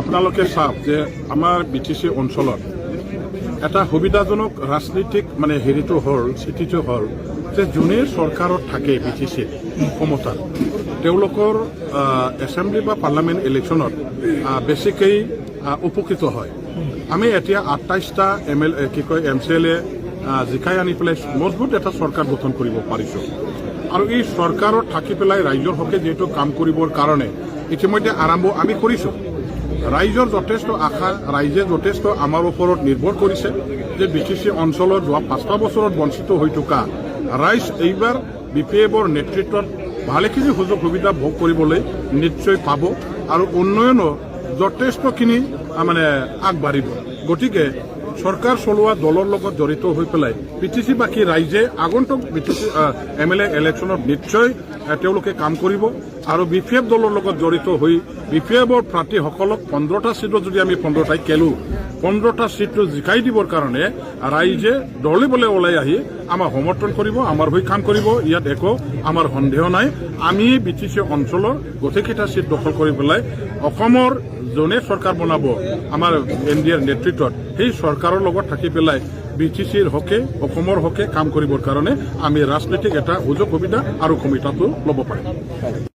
আপোনালোকে চাওক যে আমাৰ বিটিচি অঞ্চলত এটা সুবিধাজনক ৰাজনৈতিক হেৰিটো হ'ল স্থিতিটো হ'ল যে যোনে চৰকাৰত থাকে বিটিচিত ক্ষমতাত তেওঁলোকৰ এছেম্বলি বা পাৰ্লামেণ্ট ইলেকশ্যনত বেছিকৈ উপকৃত হয়। আমি এতিয়া 28টা MCLA জিকাই আনি পেলাই মজবুত এটা চৰকাৰ গঠন কৰিব পাৰিছোঁ। আৰু এই চৰকাৰত থাকি পেলাই ৰাইজৰ হকে যিহেতু কাম কৰিবৰ কাৰণে ইতিমধ্যে আৰম্ভ আমি কৰিছোঁ। ৰাইজৰ যথেষ্ট আশা, ৰাইজে যথেষ্ট আমাৰ ওপৰত নিৰ্ভৰ কৰিছে যে বিটিচি অঞ্চলত যোৱা 5টা বছৰত বঞ্চিত হৈ থকা ৰাইজ এইবাৰ BPFৰ নেতৃত্বত ভালেখিনি সুযোগ সুবিধা ভোগ কৰিবলৈ নিশ্চয় পাব আৰু উন্নয়নো যথেষ্টখিনি আগবাঢ়িব। গতিকে চৰকাৰ চলোৱা দলৰ লগত জড়িত হৈ পেলাই বিটিচি বাকী ৰাইজে আগন্তুক বিটিচি MLA ইলেকশ্যনত নিশ্চয় তেওঁলোকে কাম কৰিব আৰু BPF দলৰ লগত জড়িত হৈ BPFৰ প্ৰাৰ্থীসকলক 15টা সিটত যদি আমি 15টাই খেলোঁ 15টা সিটটো জিকাই দিবৰ কাৰণে ৰাইজে দলিবলৈ ওলাই আহি আমাক সমৰ্থন কৰিব, আমাৰ হৈ কাম কৰিব। ইয়াত একো আমাৰ সন্দেহ নাই। আমি বিটিচি অঞ্চলৰ গোটেইকেইটা সিট দখল কৰি পেলাই অসমৰ যোনে চৰকাৰ বনাব আমাৰ NDAৰ নেতৃত্বত সেই চৰকাৰৰ লগত থাকি পেলাই বিটিচিৰ হকে অসমৰ হকে কাম কৰিবৰ কাৰণে আমি ৰাজনৈতিক এটা সুযোগ সুবিধা আৰু ক্ষমতাটো ল'ব পাৰিম।